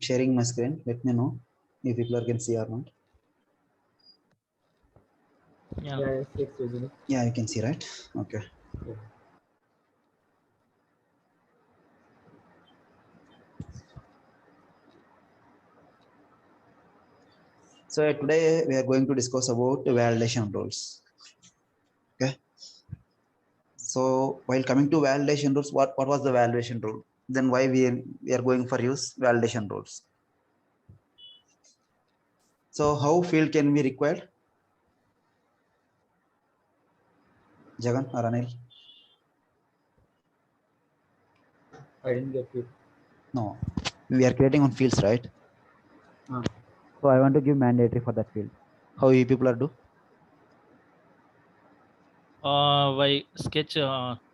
Sharing my screen. Let me know if people can see or not. Yeah. Yeah, yes, it's visible. Yeah, you can see, right? Okay. Yeah. So today we are going to discuss about validation rules. Okay. So while coming to validation rules, what was the validation rule? Then why we are going for use validation rules? So how field can be required? Jagan or Anil? I didn't get you. No. We are creating on fields, right? Ah. So I want to give mandatory for that field. How you people are do? By sketch,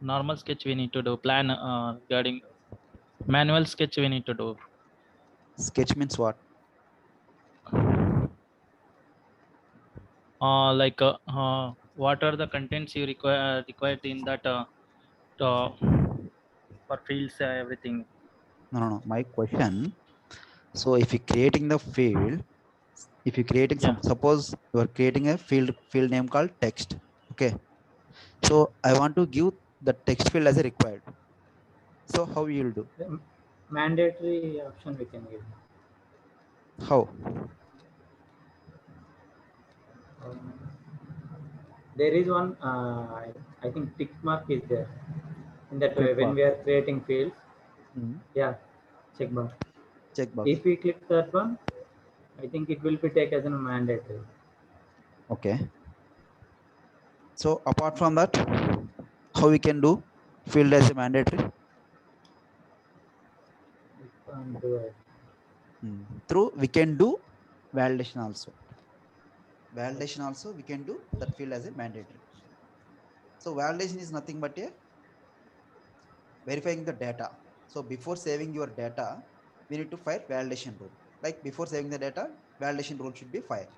normal sketch we need to do. Plan regarding manual sketch we need to do. Sketch means what? Like what are the contents you required in that for fields everything. No. My question. So if you're creating the field, if you're creating Yeah. suppose you are creating a field name called text. Okay. So I want to give the text field as a required. So how you will do? The mandatory option we can give. How? Um, there is one, I think tick mark is there. In that way, when Checkbox. we are creating fields, Mm. yeah, check mark. Checkbox. If we click that one, I think it will be taken as a mandatory. Okay. So apart from that, how we can do field as a mandatory? We can't do it. Through we can do validation also. Validation also we can do that field as a mandatory. So validation is nothing but a verifying the data. So before saving your data, we need to fire validation rule. Like before saving the data, validation rule should be fired.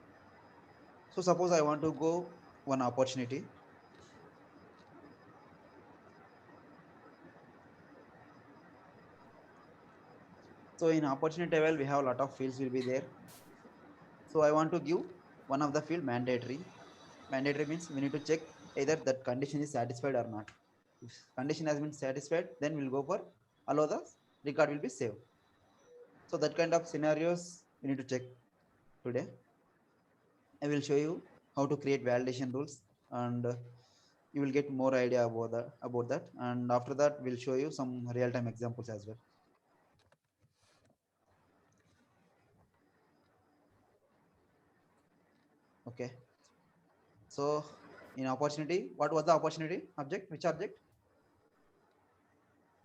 So suppose I want to go one opportunity. So in opportunity table, we have a lot of fields will be there. So I want to give one of the field mandatory. Mandatory means we need to check either that condition is satisfied or not. If condition has been satisfied, then we'll go for allow the record will be saved. So that kind of scenarios we need to check today. I will show you how to create validation rules, and you will get more idea about that. And after that, we'll show you some real-time examples as well. Okay. So in opportunity, what was the opportunity object? Which object?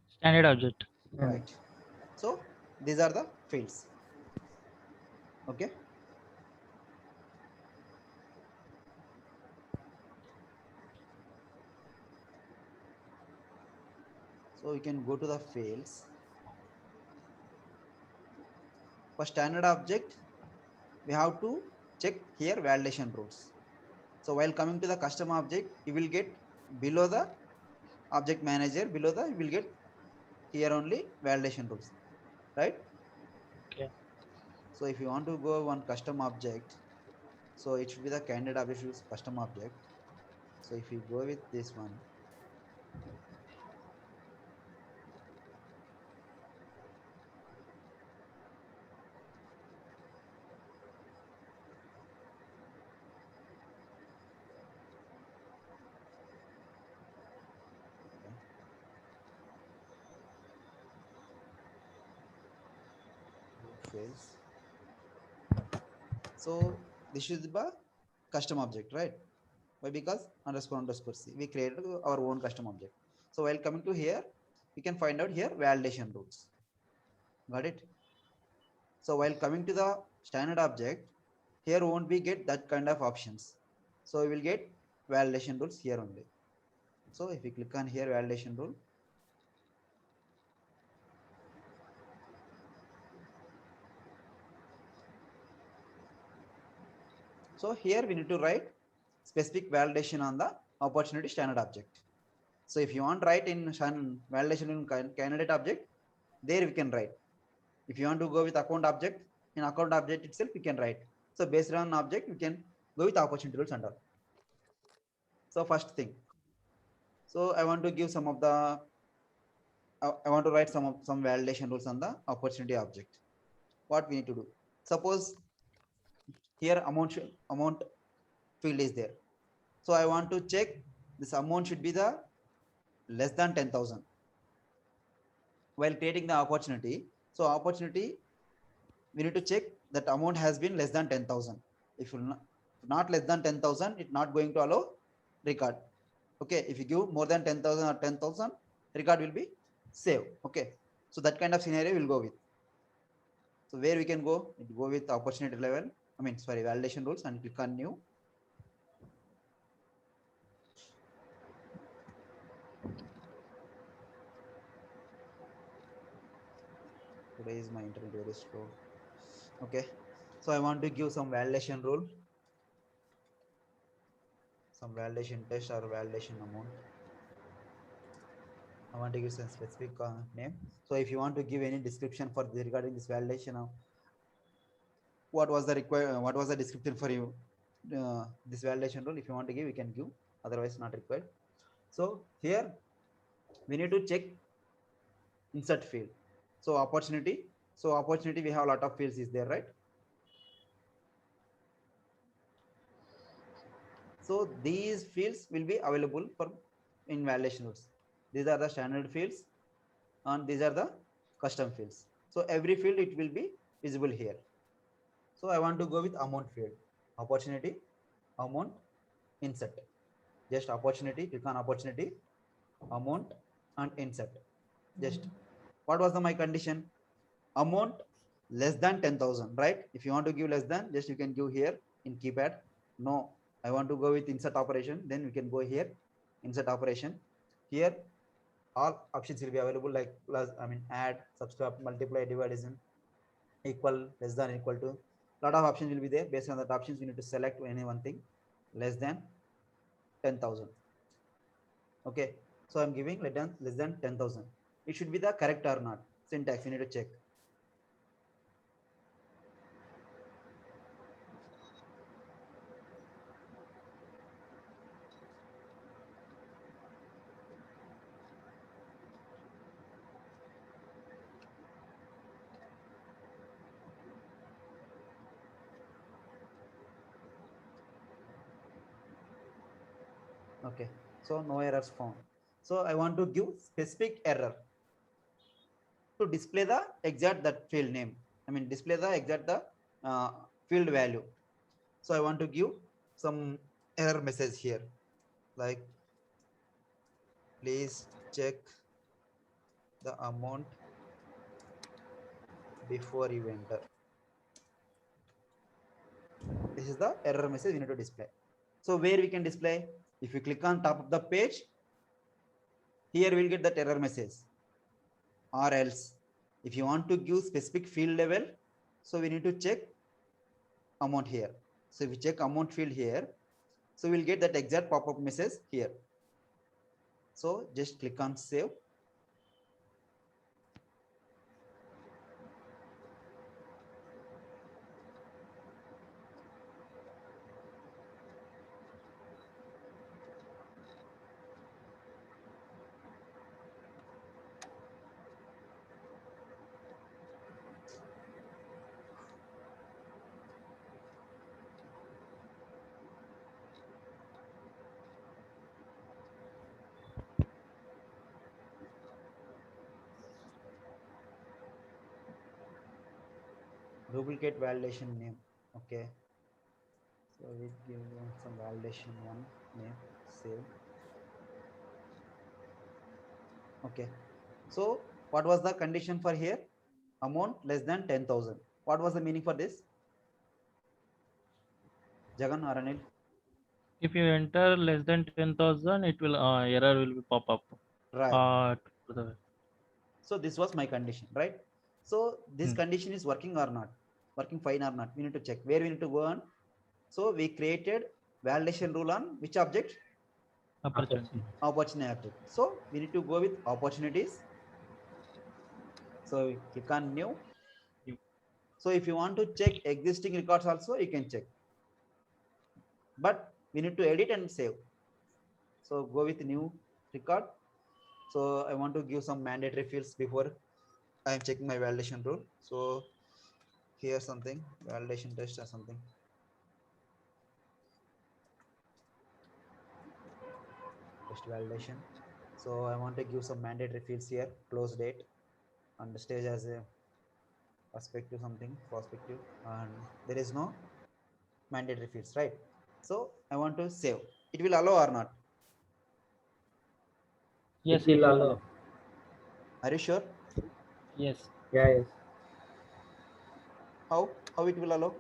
Standard object. Right. So these are the fields. Okay. So you can go to the fields. For standard object, we have to check here validation rules. So while coming to the custom object, you will get below the object manager, below the you will get here only validation rules, right? Okay. So if you want to go one custom object, so it should be the candidate object should be custom object. So if you go with this one, okay. Fields. So this is the custom object, right? Why? Because underscore c. We created our own custom object. So while coming to here, we can find out here validation rules. Got it? So while coming to the standard object, here won't we get that kind of options. So we will get validation rules here only. So if we click on here validation rule, so here we need to write specific validation on the opportunity standard object. So if you want write in validation in candidate object, there we can write. If you want to go with account object, in account object itself you can write. So based on object, you can go with opportunity rules and all. So first thing, so I want to give some of the I want to write some validation rules on the opportunity object. What we need to do? Suppose here amount field is there. So I want to check this amount should be the less than 10,000 while creating the opportunity. So opportunity, we need to check that amount has been less than 10,000. If you not less than 10,000, it's not going to allow record. Okay, if you give more than 10,000 or 10,000, record will be save. Okay, so that kind of scenario will go with. So where we can go? It go with opportunity level. I mean, sorry, validation rules, and click on new. Today is my internet very slow. Okay, so I want to give some validation rule, some validation test or validation amount. I want to give some specific name. So if you want to give any description for regarding this validation, what was the what was the description for you? This validation rule, if you want to give, you can give. Otherwise, not required. So here we need to check insert field. So opportunity. So opportunity, we have a lot of fields is there, right? So these fields will be available for in validation rules. These are the standard fields, and these are the custom fields. So every field it will be visible here. So I want to go with amount field. Opportunity, amount, insert. Just opportunity, click on opportunity, amount, and insert. Just what was my condition? Amount less than 10,000, right? If you want to give less than, just you can give here in keypad. No, I want to go with insert operation. Then we can go here, insert operation. Here, all options will be available like plus, I mean, add, subtract, multiply, divide, equal, less than, equal to. Lot of options will be there. Based on that options, we need to select any one thing less than 10,000. Okay, so I'm giving less than 10,000. It should be the correct or not. Syntax, you need to check. Okay, so no errors found. So I want to give specific error to display the exact that field name. I mean, display the exact the field value. So I want to give some error message here, like please check the amount before you enter. This is the error message we need to display. So where we can display? If you click on top of the page, here we'll get that error message. Or else, if you want to give specific field level, so we need to check amount here. So if we check amount field here, so we'll get that exact pop-up message here. So just click on save. Duplicate validation name. Okay, so we give some validation one name, save. Okay, so what was the condition for here? Amount less than 10,000. What was the meaning for this? Jagan or Anil? If you enter less than 10,000, it will error will be pop up. Right. To the So this was my condition, right? So this condition is working or not, working fine or not, we need to check. Where we need to go on? So we created validation rule on which object? opportunity. Opportunity object. So we need to go with opportunities. So we click on new. So if you want to check existing records also, you can check. But we need to edit and save. So go with new record. So I want to give some mandatory fields before I am checking my validation rule. So here something, validation test or something. Test validation. So I want to give some mandatory fields here, close date, and the stage as a perspective something, perspective, and there is no mandatory fields, right? So I want to save. It will allow or not? Yes, It will allow. Are you sure? Yes. Yeah, yes. How it will allow?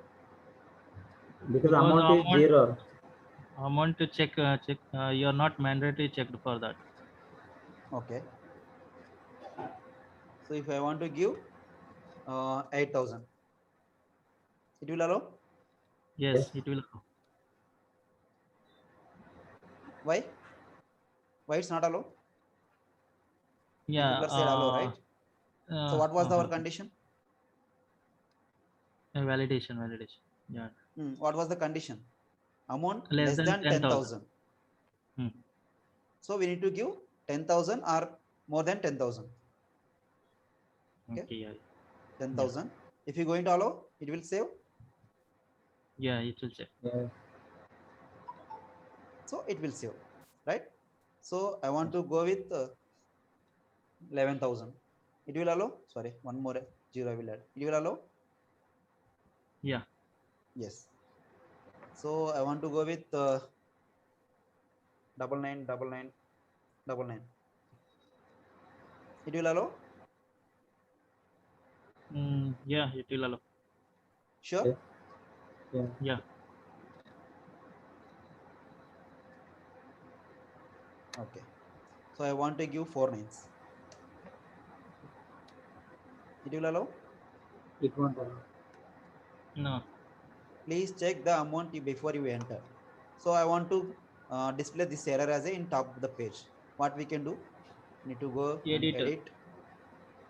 Because Because amount is zero. amount to check you're not mandatory checked for that. Okay. So if I want to give 8,000, it will allow. Yes, Yes. it will allow. Why? Why it's not allow? Yeah. Enabler said allow, right? So what was our condition? Validation. Yeah. What was the condition? Amount Less less than than 10,000. 10,000. So we need to give 10,000 or more than 10,000. Okay. Yeah. 10,000. If you going to allow, it will save. Yeah, it will check. Yeah. So it will save, right? So I want to go with 11,000. It will allow. Sorry, one more zero I will add. It will allow. Yeah. Yes. So I want to go with 999999. It will allow. Yeah, it will allow. Sure. Yeah. Yeah. Okay. So I want to give 4 nines. It will allow. It won't allow. No. Please check the amount before you enter. So I want to display this error as a in top of the page. What we can do? Need to go and Editor. edit.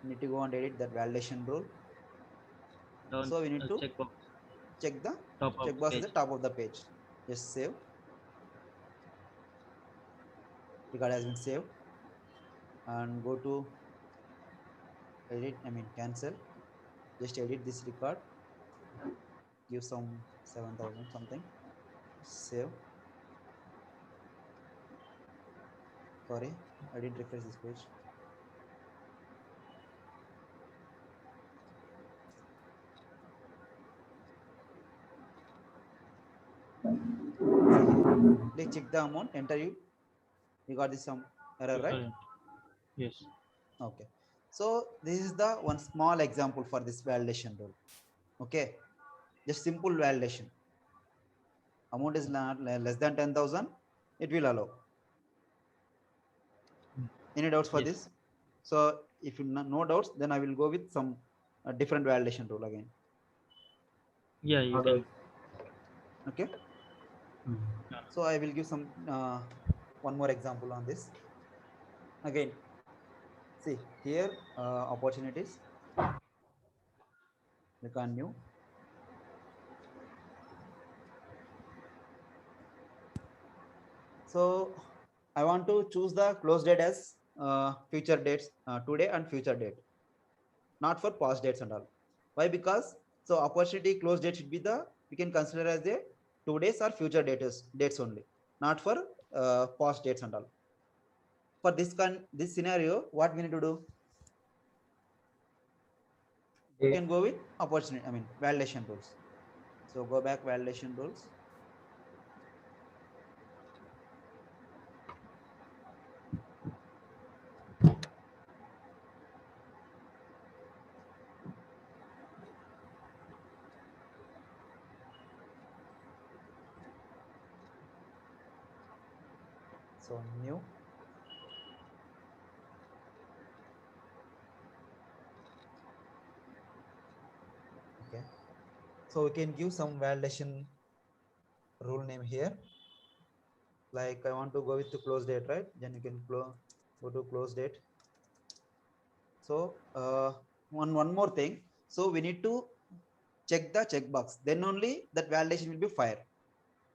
Need to go and edit that validation rule. Down, So we need to checkbox. check the Top of checkbox at page. the top of the page. Just save. Record has been saved. And go to edit. Cancel. Just edit this record. Give some 7,000 something. Save. Sorry, I didn't refresh this page. Please check the amount. Enter you. You got this some error, right? Yes. Okay. So this is the one small example for this validation rule. Okay. Just simple validation. Amount is not less than 10,000. It will allow. Any doubts for Yes. this? So if you no doubts, then I will go with some different validation rule again. Yeah, you can. Okay. So I will give some one more example on this. Again, see here opportunities. Click on new. So I want to choose the close date as future dates today and future date, not for past dates and all. Why? Because so opportunity close date should be the we can consider as a today's or future dates only, not for past dates and all. For this scenario, what we need to do? You can go with opportunity. Validation rules. So go back validation rules. So new. Okay. So we can give some validation rule name here. Like I want to go with the close date, right? Then you can go to close date. So one more thing. So we need to check the checkbox. Then only that validation will be fired.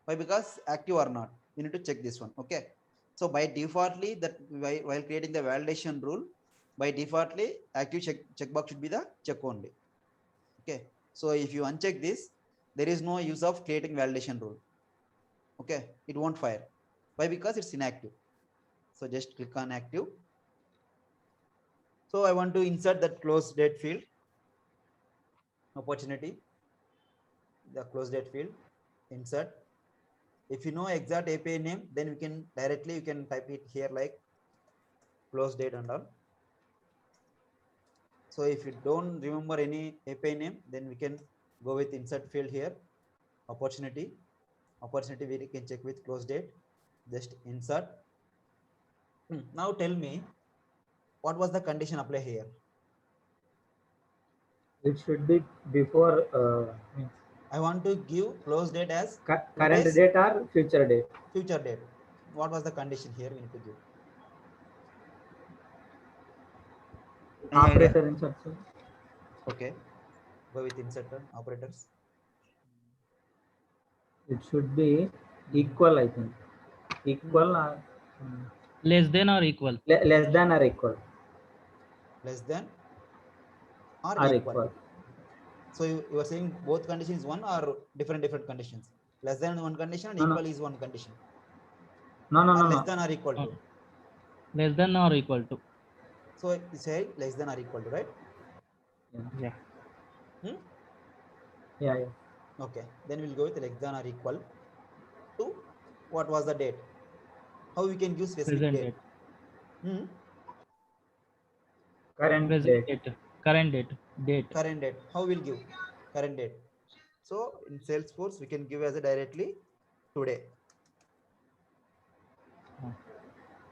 Why? Because active or not. You need to check this one. Okay. So by defaultly that while creating the validation rule, by defaultly active checkbox should be the check only. Okay. So if you uncheck this, there is no use of creating validation rule. Okay. It won't fire. Why? Because it's inactive. So just click on active. So I want to insert that close date field opportunity, the close date field, insert. If you know exact API name, then we can directly, you can type it here like close date and all. So if you don't remember any API name, then we can go with insert field here, opportunity. Opportunity we can check with close date, just insert. Now tell me, what was the condition apply here? It should be before I want to give close date as current date or future date. Future date. What was the condition here we need to give? Any idea? Operator insert. Okay. Go with insert operators. It should be equal, I think. Equal or Less than or equal? less than or equal. Less than or Or equal. equal. So you are saying both conditions one or different conditions? Less than one condition and No, equal no. is one condition. No, no, Or no, less no. than or equal to. Less than or equal to. So you say less than or equal to, right? Yeah. Hmm? Yeah, yeah. Okay. Then we'll go with less than or equal to what was the date? How we can use specific Present date? date. Current Present date. date. Current date. Date. Current date. How we'll give current date? So in Salesforce, we can give as a directly today.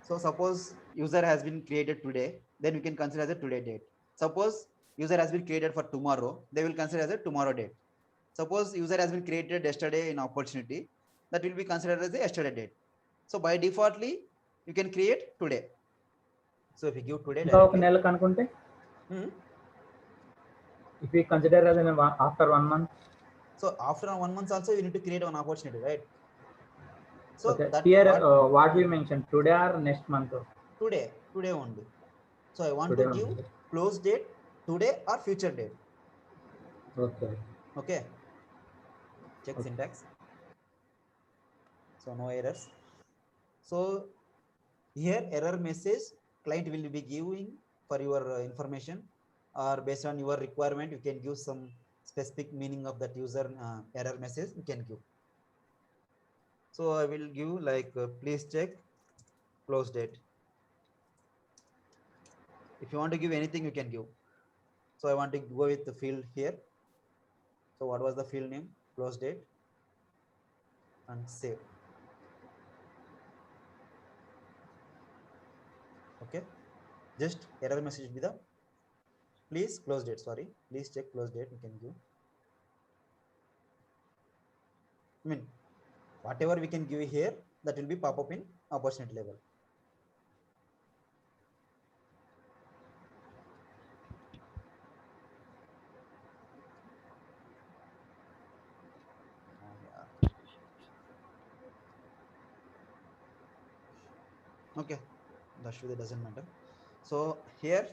So suppose user has been created today, then we can consider as a today date. Suppose user has been created for tomorrow, they will consider as a tomorrow date. Suppose user has been created yesterday in opportunity, that will be considered as a yesterday date. So by defaultly, you can create today. So if you give today directly, if we consider as after 1 month. So after 1 month also you need to create one opportunity, right? So okay. that Here what we mentioned, today or next month? Today only. So I want today to give only. Close date today or future date. Okay. Okay. Check syntax. So no errors. So here error message client will be giving for your information, or based on your requirement you can give some specific meaning of that user error message you can give. So I will give like please check close date. If you want to give anything you can give. So I want to go with the field here. So what was the field name? Close date and save. Okay. Just error message be the please close date. Sorry, please check close date. You can give. I mean, whatever we can give here, that will be pop up in opportunity level. Okay, that doesn't matter. So here,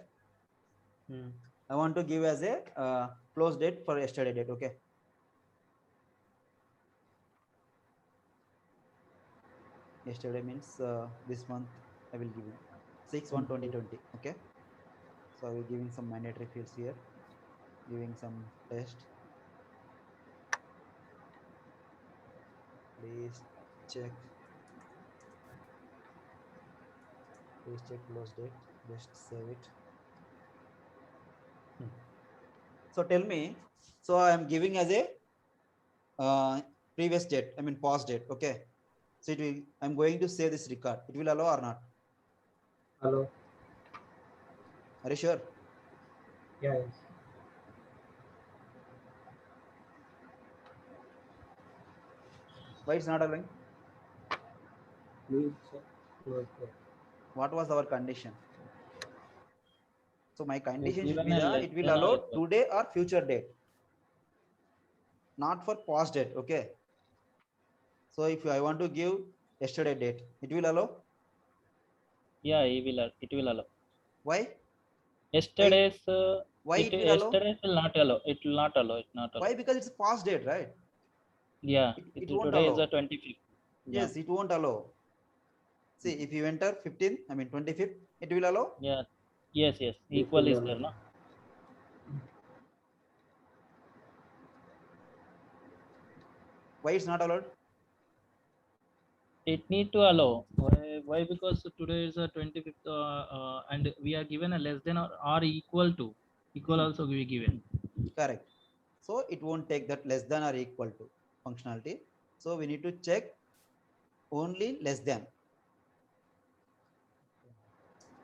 I want to give as a close date for yesterday date. Okay. Yesterday means this month I will give you 6/1/2020. Okay. So I will giving some mandatory fields here, giving some test. Please check. Please check close date. Just save it. So tell me. So I am giving as a previous date. I mean past date. Okay. So it will. I'm going to save this record. It will allow or not? Hello. Are you sure? Yeah. Yes. Why it's not allowing? Please check close date. What was our condition? So my condition should Even be a that less it will than or allow equal. today or future date. not for past date. Okay. So if I want to give yesterday date, it will allow. Yeah, it will allow. Why? Yesterday's Why it it will allow? yesterday's will not allow. It will not allow. It not allow. Why? Because it's past date, right? Yeah, It won't today is the allow. 25th. Yeah, Yes, it won't allow. See, if you enter 15th, I mean 25th, it will allow. yeah, yes, yes. It Equal will is allow. there, no? Why it's not allowed? It need to allow. Why? Why? Because today is the 25th, and we are given a less than or equal to. Equal also we given. Correct. So it won't take that less than or equal to functionality. So we need to check only less than.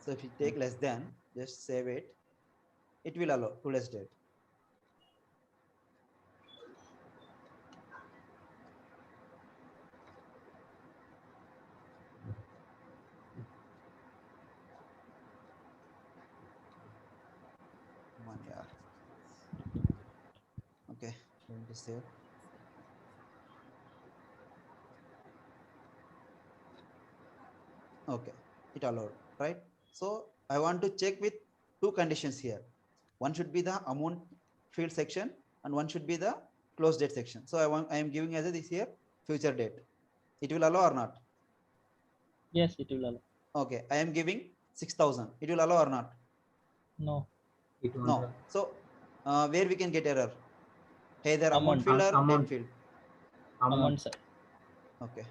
So if you take less than, just save it. It will allow today's date. Come on, yeah. Okay, going to save. Okay, it allowed, right? So I want to check with two conditions here. One should be the amount field section and one should be the close date section. So I am giving as a this here future date. It will allow or not? Yes, it will allow. Okay, I am giving 6,000. It will allow or not? No. It won't No. allow. So where we can get error? Either amount Amount. field or date Amount. field. Amount side. Okay.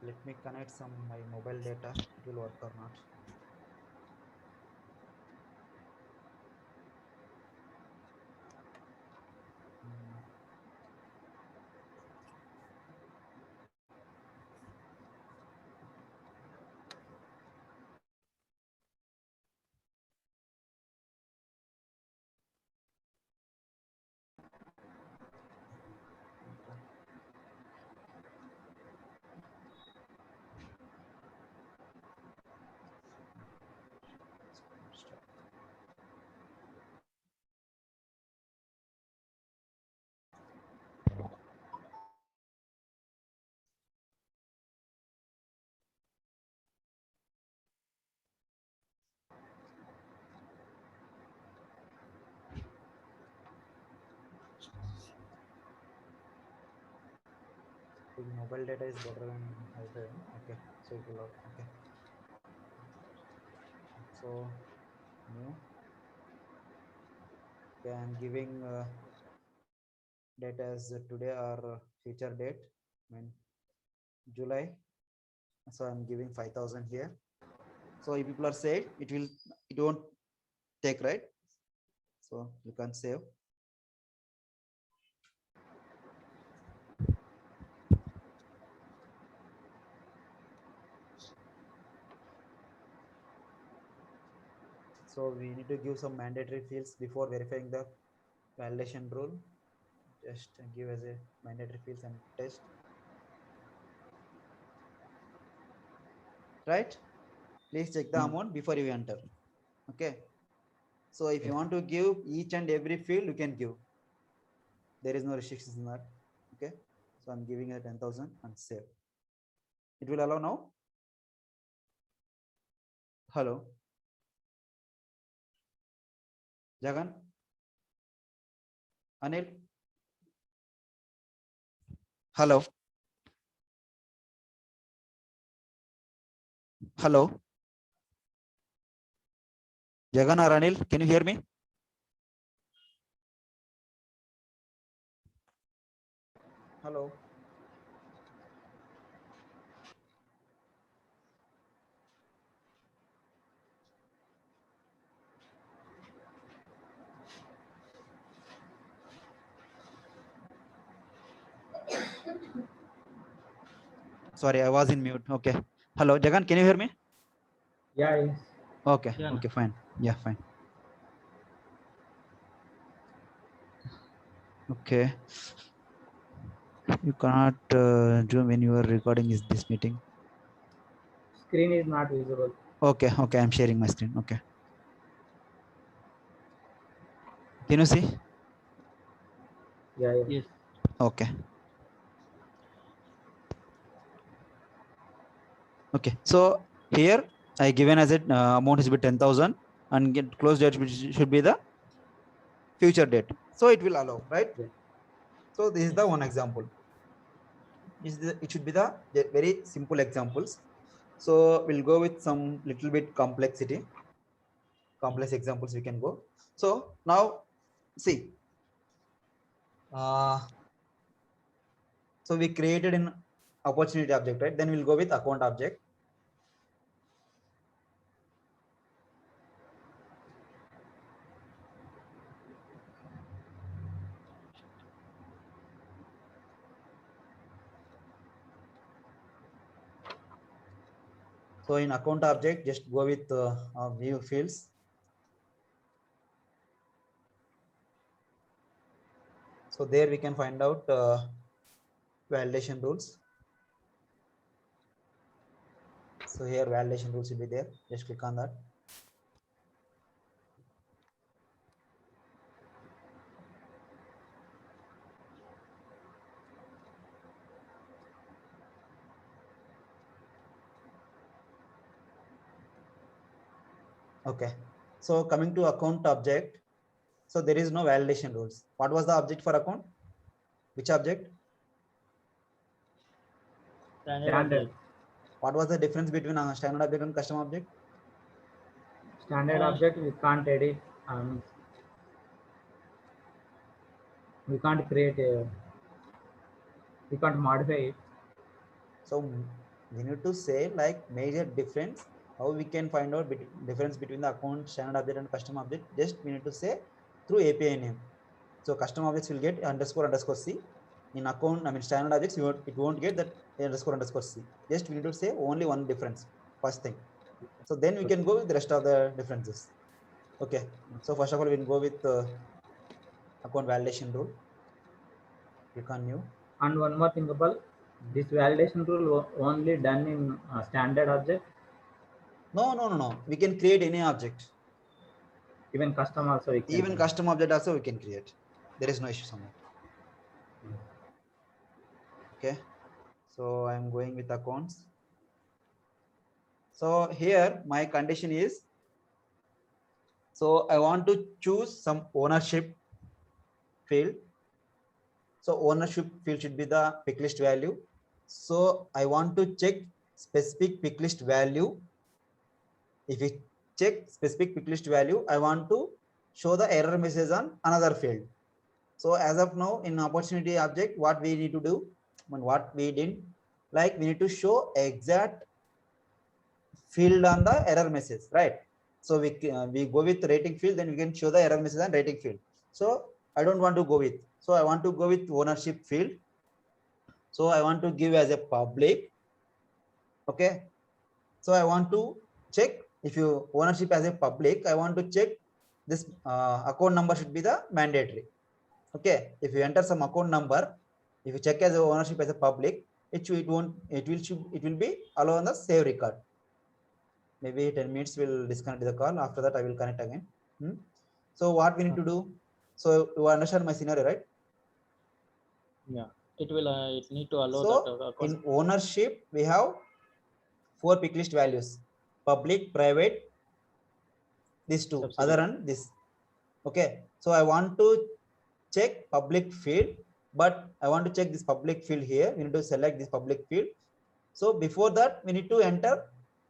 Let me connect some my mobile data. It will work or not. Hmm. Okay. Stop. The mobile data is better than Wi-Fi. Okay, so it will work. Okay. So new. Okay, I'm giving date as today or future date. I mean July. So I'm giving 5,000 here. So if people are said it won't take, right? So you can save. So we need to give some mandatory fields before verifying the validation rule. Just give as a mandatory fields and test. Right? Please check the amount before you enter. Okay. So if you want to give each and every field, you can give. There is no restrictions in that. Okay. So I'm giving a 10,000 and save. It will allow now. Hello. Jagan. Anil. Hello. Hello. Jagan or Anil, can you hear me? Hello. Sorry, I was in mute. Okay. Hello, Jagan, can you hear me? Yeah, yes. Okay, Yeah, okay, fine. Yeah, fine. Okay. You cannot zoom when you are recording is this meeting. Screen is not visible. Okay, okay, I'm sharing my screen. Okay. Can you see? Yeah, yeah. yes. Okay. Okay. So here I given as it amount is be 10,000 and get close date which should be the future date. So it will allow, right? Yeah. So this is Yes. the one example. It should be the very simple examples. So we'll go with some little bit complexity, complex examples we can go. So now see, uh, so we created an opportunity object, right? Then we'll go with account object. So in account object, just go with view fields. So there we can find out validation rules. So here validation rules will be there. Just click on that. Okay. So coming to account object. So there is no validation rules. What was the object for account? Which object? Standard Standard. object. What was the difference between standard object and custom object? Standard Uh, object we can't edit. We can't create a. We can't modify it. So we need to say like major difference. How we can find out difference between the account standard object and custom object? Just we need to say through API name. So custom objects will get underscore underscore C. In account, I mean standard objects, it won't get that underscore underscore C. Just we need to say only one difference. First thing. So then we can go with the rest of the differences. Okay. So first of all, we'll go with account validation rule. Click on new. And one more thing about this validation rule only done in standard object. No, no, no, no. We can create any object. Even custom also we can. Even custom object also we can create. There is no issues on that. Okay. So I'm going with accounts. So here my condition is, so I want to choose some ownership field. So ownership field should be the pick list value. So I want to check specific pick list value. If we check specific pick list value, I want to show the error message on another field. So as of now in opportunity object, what we need to do, and what we did, like we need to show exact field on the error message, right? So we go with rating field, then we can show the error message on rating field. So I don't want to go with, so I want to go with ownership field. So I want to give as a public. Okay. So I want to check if you ownership as a public, I want to check this account number should be the mandatory. Okay. If you enter some account number, if you check as a ownership as a public, it will be allow on the save record. Maybe 10 minutes will disconnect the call. After that, I will connect again. So what we need to do? So you understand my scenario, right? yeah. It will. It need to allow So that account. in ownership, we have 4 pick list values: public, private, these two, Subsidy. other and this. Okay. So I want to check public field, but I want to check this public field here. We need to select this public field. So before that, we need to enter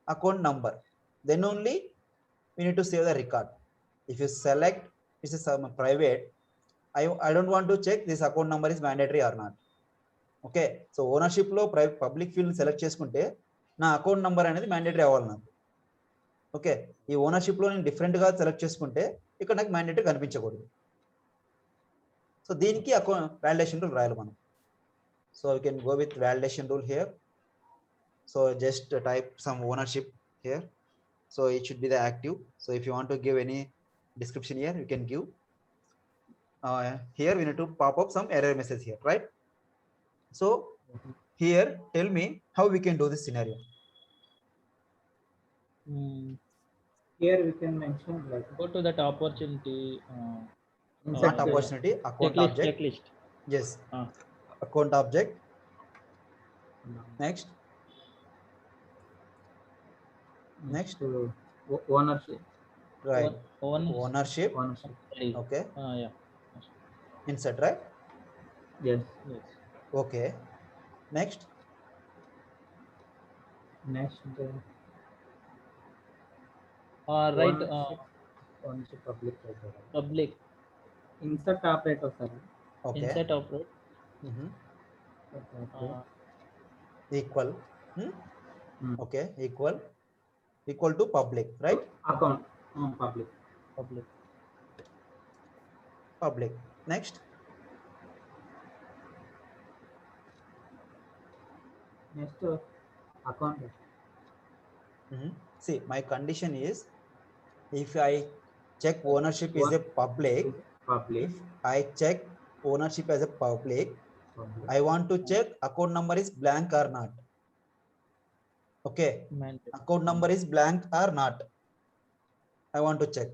account number. Then only we need to save the record. If you select this is some private, I don't want to check this account number is mandatory or not. Okay. So ownership లో public field select చేసుకుంటే నా account number అనేది mandatory అవ్వాలి నాకు. Okay. ఈ ownership లో నేను different గా సెలెక్ట్ చేసుకుంటే ఇక్కడ నాకు మ్యాండేటరీ కనిపించకూడదు. సో దీనికి అకౌంట్ వాలిడేషన్ రూల్ రాయాలి మనం. So we can go with validation rule here. So just type some ownership here. So it should be the active. So if you want to give any description here, you can give. Here we need to pop up some error message here, right? So here, tell me how we can do this scenario. Here we can mention like Go to that opportunity. Not insert the opportunity, account Checklist. object. Checklist. Yes, Uh, account object. Next, next, ownership. right? One. Ownership. Ownership. Okay, Yeah. insert, right? Yes. Yes. Okay. Next, Next, Right. ownership public. Public. Insert operator, sir. okay. Insert operate. Mhm. Uh, Equal. Hmm. Okay, equal to public, right? Account. Public. Public. Public. Next, Next, account. see my condition is if I check ownership is a public, Public. if I check ownership as a public, I want to check account number is blank or not. Okay, Mandate. account number is blank or not. I want to check.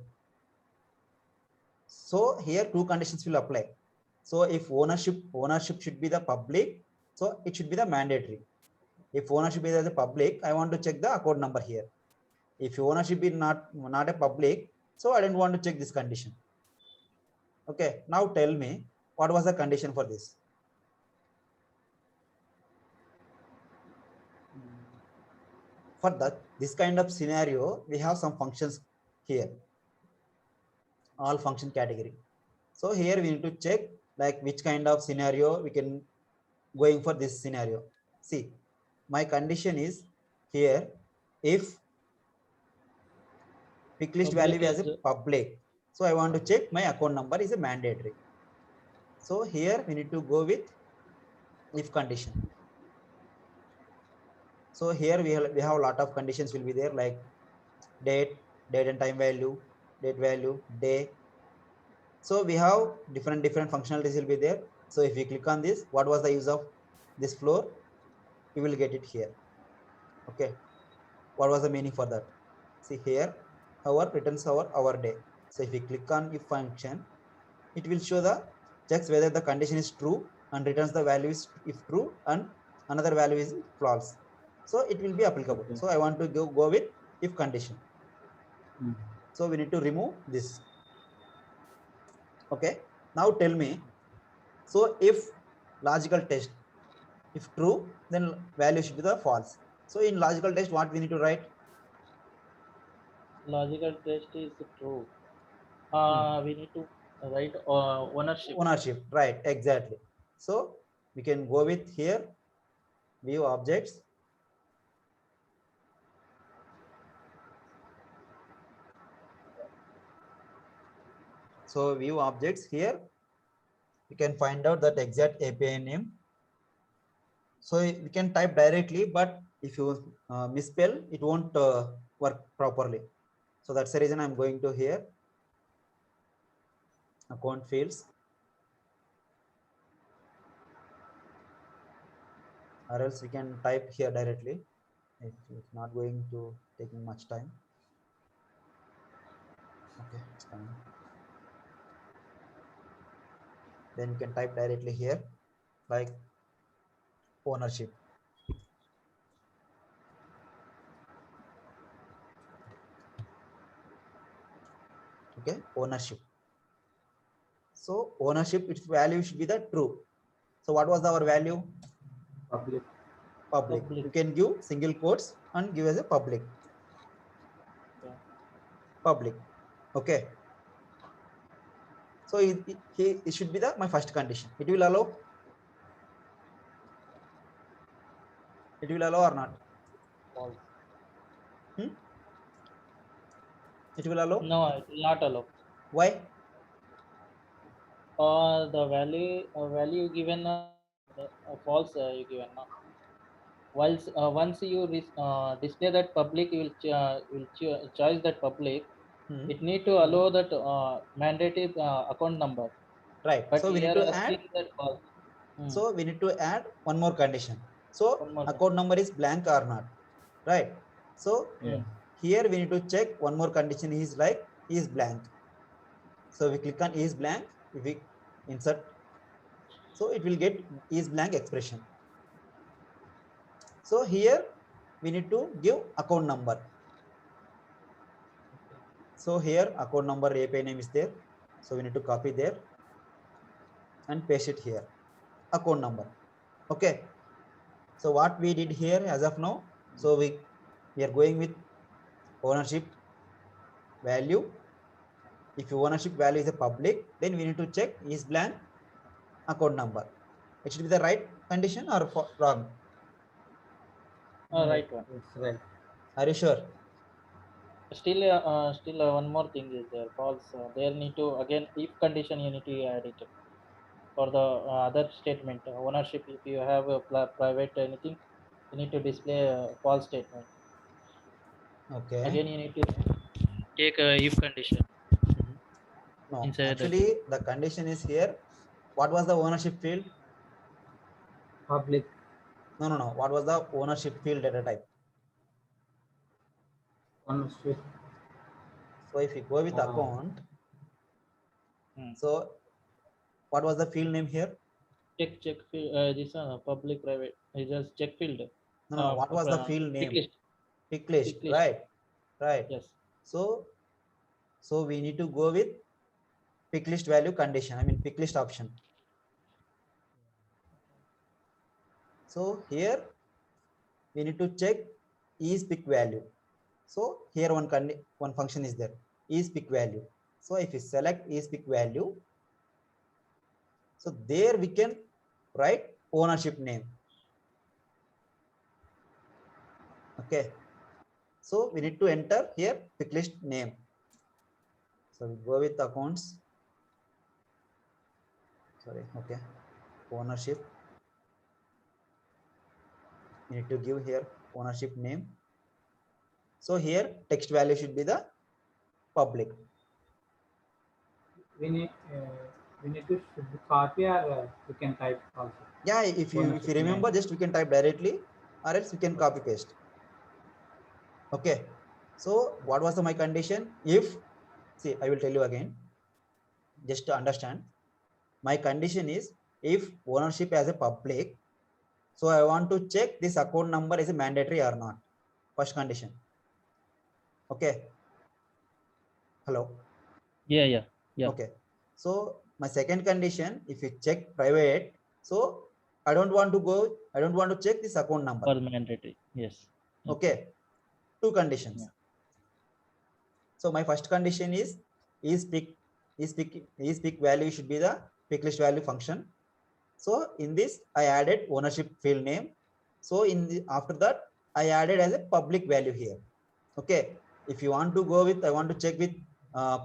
So here two conditions will apply. So if ownership should be the public, so it should be the mandatory. If ownership is as a public, I want to check the account number here. If ownership is not a public, so I don't want to check this condition. Okay, now tell me what was the condition for this? For that this kind of scenario, we have some functions here, all function category. So here we need to check like which kind of scenario we can going for this scenario. See, my condition is here if pick list value as a public. So I want to check my account number is a mandatory. So here we need to go with if condition. So here we have a lot of conditions will be there like date and time value, date value, day. So we have different functionalities will be there. So if we click on this, what was the use of this floor? We will get it here. Okay. What was the meaning for that? See here, hour returns our day. So if we click on if function, it will show the checks whether the condition is true and returns the value is if true and another value is false. So it will be applicable. Okay. So I want to go with if condition. Hmm. So we need to remove this. Okay. Now tell me. So if logical test, if true, then value should be the false. So in logical test, what we need to write? Logical test is true. We need to write ownership. Ownership, right? Exactly. So we can go with here view objects. So view objects here, you can find out that exact API name. So we can type directly, but if you misspell, it won't work properly. So that's the reason I'm going to here account fields, or else we can type here directly. It's not going to taking much time. Okay, it's fine. Then you can type directly here like ownership. Okay, ownership. So ownership, its value should be the true. So what was our value? Public. Public. You can give single quotes and give as a public. Yeah. Public. Okay. So it should be my first condition. It will allow. It will allow or not? False. It will allow? No, it will not allow. Why? The value given false you given. once you display that public, you will choose that public. Hmm. It need to allow that mandatory account number. Right. But So we need here to add. asking that false. So we need to add one more condition. So One more account number is blank or not, right? So Yeah. here we need to check one more condition is like is blank. So we click on is blank. If we insert, so it will get is blank expression. So here we need to give account number. So here account number API name is there. So we need to copy there and paste it here. Account number. Okay. So what we did here as of now, so we are going with ownership value. If your ownership value is a public, then we need to check is blank account number. It should be the right condition or wrong. Right one. It's right. Are you sure? Still, one more thing is there. False. There need to again if condition you need to add it for the other statement ownership. If you have a private anything, you need to display a false statement. Okay. Again, you need to take a if condition. No, Inside actually the condition is here. What was the ownership field? Public. No. What was the ownership field data type? Ownership. So if you go with account, so what was the field name here? check field. This public private. It's just check field. No. What was the field name? Pick list, right? Right. Yes. So we need to go with pick list value condition. I mean pick list option. So here we need to check is pick value. So here one function is there, is pick value. So if you select is pick value, so there we can write ownership name. Okay. So we need to enter here pick list name. So we go with accounts. Sorry. Okay. Ownership. You need to give here ownership name. So here text value should be the public. We need to copy or we can type also. Yeah, if you remember, just we can type directly or else we can copy paste. Okay. So what was my condition? If, see, I will tell you again, just to understand. My condition is if ownership as a public, so I want to check this account number is a mandatory or not. First condition. Okay. Hello. Yeah. Okay. So my second condition, if you check private, so I don't want to check this account number. For mandatory. Yes. Okay. Two conditions. Yeah. So my first condition is pick value should be the pick list value function. So in this I added ownership field name. So after that I added as a public value here. Okay. If you want to go with, I want to check with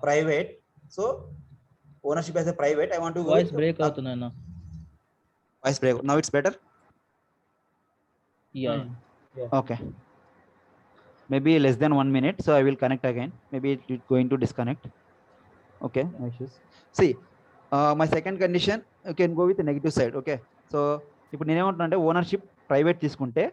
private. So ownership as a private, I want to go Voice with break out now. Voice break. Now it's better. Yeah. Yeah. Okay. Maybe less than 1 minute. So I will connect again. Maybe it's going to disconnect. Okay. No issues. See, my second condition, you can go with the negative side. Okay. So ఇప్పుడు నేనేమంటున్నా అంటే ownership private తీసుకుంటే